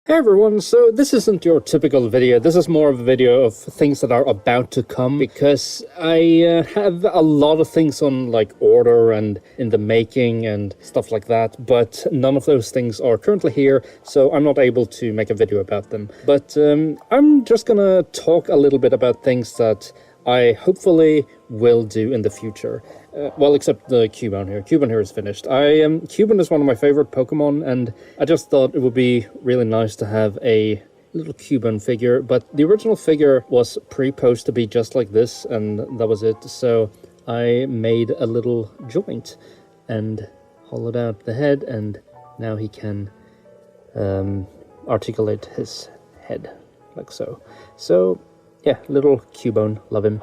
Hey everyone, so this isn't your typical video. This is more of a video of things that are about to come, because I have a lot of things on order and in the making and stuff like that, but none of those things are currently here, so I'm not able to make a video about them. But I'm just gonna talk a little bit about things that I hopefully will do in the future. Well, except the Cubone here. Cubone here is finished. Cubone is one of my favorite Pokemon, and I just thought it would be really nice to have a little Cubone figure, but the original figure was pre-posed to be just like this, and that was it. So I made a little joint and hollowed out the head, and now he can articulate his head, like so. So yeah, little Cubone, love him.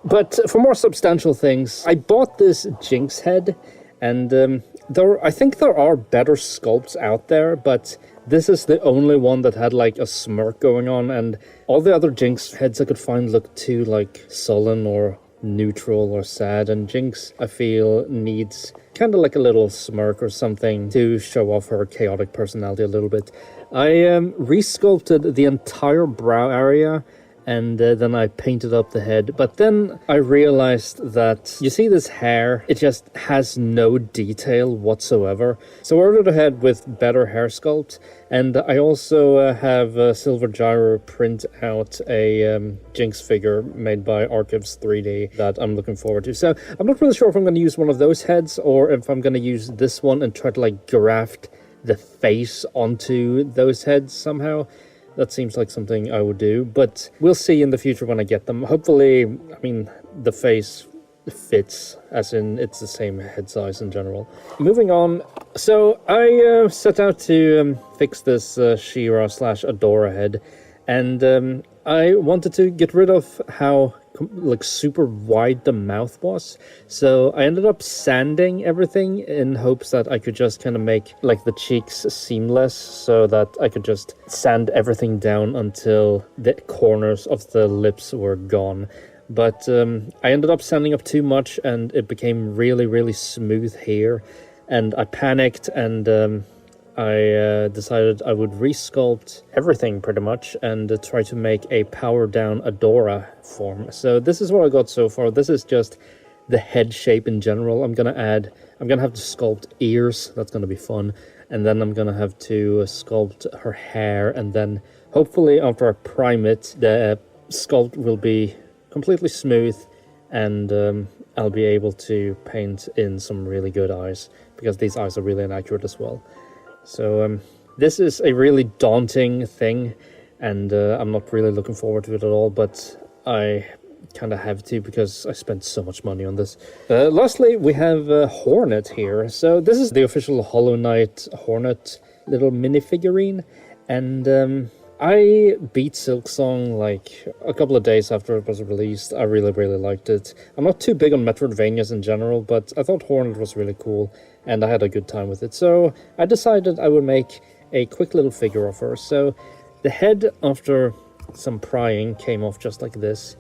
But for more substantial things, I bought this Jinx head, and I think there are better sculpts out there, but this is the only one that had a smirk going on, and all the other Jinx heads I could find looked too sullen or neutral or sad, and Jinx, I feel, needs kind of a little smirk or something to show off her chaotic personality a little bit. I resculpted the entire brow area, and then I painted up the head. But then I realized that, you see this hair? It just has no detail whatsoever. So I ordered a head with better hair sculpt, and I also have Silver Gyro print out a Jinx figure made by Archives 3D that I'm looking forward to. So I'm not really sure if I'm going to use one of those heads, or if I'm going to use this one and try to graft the face onto those heads somehow. That seems like something I would do, but we'll see in the future when I get them. Hopefully, I mean, the face fits, as in it's the same head size in general. Moving on, so I set out to fix this She-Ra/Adora head, and I wanted to get rid of how super wide the mouth was, so I ended up sanding everything in hopes that I could just kind of make the cheeks seamless, so that I could just sand everything down until the corners of the lips were gone. But I ended up sanding up too much, and it became really smooth here, and I panicked, and I decided I would resculpt everything pretty much and try to make a powered down Adora form. So this is what I got so far. This is just the head shape in general. I'm gonna have to sculpt ears. That's gonna be fun. And then I'm gonna have to sculpt her hair, and then hopefully after I prime it, the sculpt will be completely smooth, and I'll be able to paint in some really good eyes, because these eyes are really inaccurate as well. So this is a really daunting thing, and I'm not really looking forward to it at all, but I kind of have to, because I spent so much money on this. Lastly, we have Hornet here. So this is the official Hollow Knight Hornet little minifigurine, and I beat Silksong a couple of days after it was released. I really liked it. I'm not too big on Metroidvanias in general, but I thought Hornet was really cool, and I had a good time with it. So I decided I would make a quick little figure of her. So the head, after some prying, came off just like this.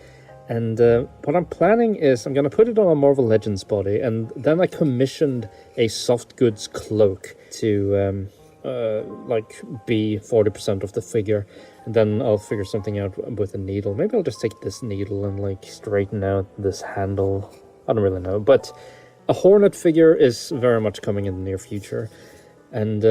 And what I'm planning is I'm going to put it on a Marvel Legends body, and then I commissioned a soft goods cloak to be 40% of the figure, and then I'll figure something out with a needle. Maybe I'll just take this needle and straighten out this handle. I don't really know, but a Hornet figure is very much coming in the near future. And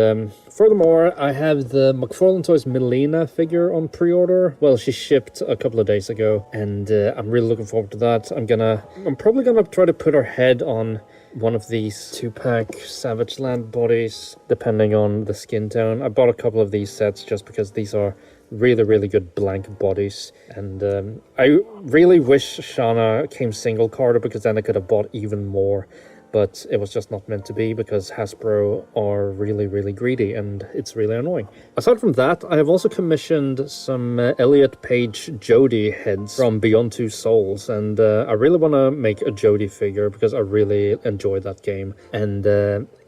furthermore, I have the McFarlane Toys Melina figure on pre-order. Well, she shipped a couple of days ago, and I'm really looking forward to that. I'm probably gonna try to put her head on one of these 2-pack Savage Land bodies, depending on the skin tone. I bought a couple of these sets just because these are really good blank bodies, and I really wish Shauna came single carded, because then I could have bought even more. But it was just not meant to be, because Hasbro are really greedy, and it's really annoying. Aside from that, I have also commissioned some Elliot Page Jodie heads from Beyond Two Souls, and I really want to make a Jodie figure, because I really enjoyed that game. And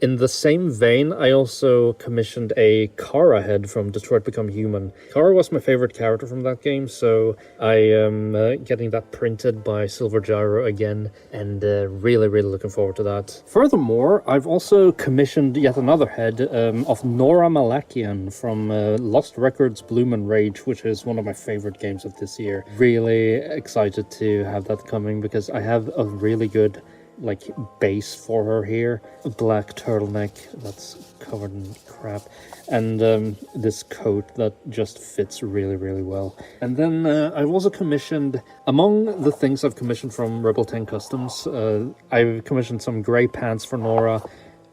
in the same vein, I also commissioned a Kara head from Detroit Become Human. Kara was my favorite character from that game, so I am getting that printed by Silver Gyro again, and really looking forward to that. that. Furthermore, I've also commissioned yet another head of Nora Malakian from Lost Records Bloom and Rage, which is one of my favorite games of this year. Really excited to have that coming because I have a really good like base for her here, a black turtleneck that's covered in crap, and this coat that just fits really well. And then I've also commissioned, among the things I've commissioned from Rebel 10 Customs, I've commissioned some grey pants for Nora,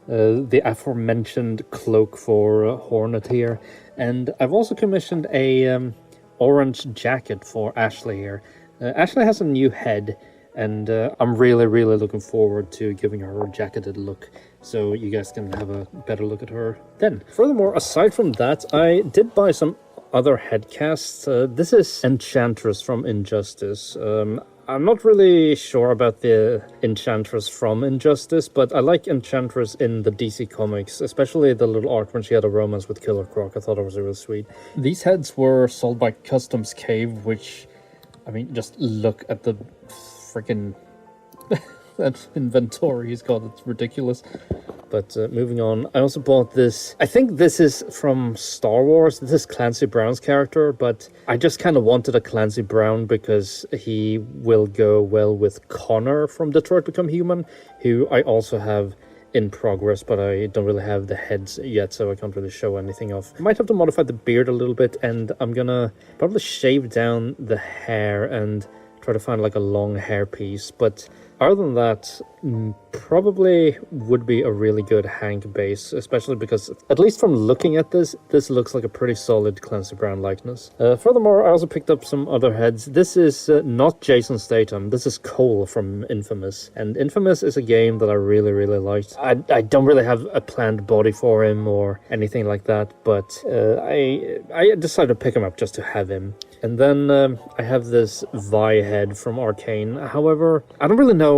the aforementioned cloak for Hornet here, and I've also commissioned a orange jacket for Ashley here. Ashley has a new head, and I'm really looking forward to giving her a jacketed look, so you guys can have a better look at her then. Furthermore, aside from that, I did buy some other headcasts. This is Enchantress from Injustice. I'm not really sure about the Enchantress from Injustice, but I like Enchantress in the DC Comics, especially the little arc when she had a romance with Killer Croc. I thought it was really sweet. These heads were sold by Customs Cave, which, I mean, just look at the freaking that inventory he's got. It's ridiculous. But moving on, I also bought this. I think this is from Star Wars. This is Clancy Brown's character, but I just kind of wanted a Clancy Brown because he will go well with Connor from Detroit Become Human, who I also have in progress, but I don't really have the heads yet, so I can't really show anything off. I might have to modify the beard a little bit, and I'm gonna probably shave down the hair and try to find like a long hair piece, but other than that, probably would be a really good Hank base, especially because, at least from looking at this looks like a pretty solid Clancy Brown likeness. Furthermore, I also picked up some other heads. This is not Jason Statham, this is Cole from Infamous, and Infamous is a game that I really liked. I don't really have a planned body for him or anything like that, but I decided to pick him up just to have him. And then I have this Vi head from Arcane. However, I don't really know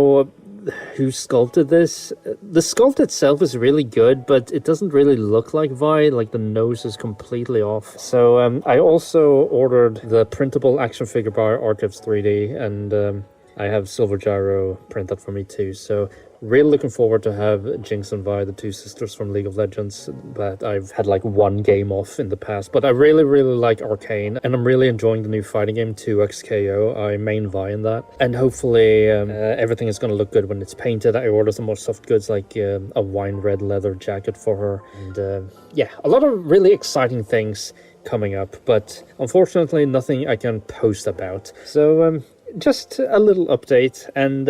who sculpted this. The sculpt itself is really good, but it doesn't really look like Vi. Like, the nose is completely off. So I also ordered the printable action figure by Archives 3D, and I have Silver Gyro print that for me too. So really looking forward to have Jinx and Vi, the two sisters from League of Legends that I've had like one game off in the past. But I really like Arcane, and I'm really enjoying the new fighting game 2XKO. I main Vi in that, and hopefully everything is going to look good when it's painted. I ordered some more soft goods like a wine red leather jacket for her, and yeah, a lot of really exciting things coming up, but unfortunately nothing I can post about. So just a little update, and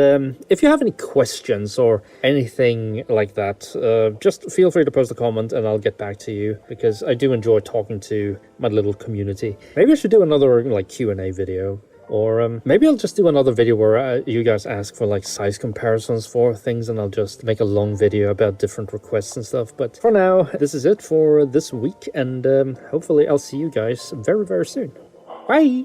if you have any questions or anything like that, just feel free to post a comment and I'll get back to you, because I do enjoy talking to my little community. Maybe I should do another like Q&A video, or maybe I'll just do another video where you guys ask for like size comparisons for things, and I'll just make a long video about different requests and stuff. But for now, this is it for this week, and hopefully I'll see you guys very soon. Bye!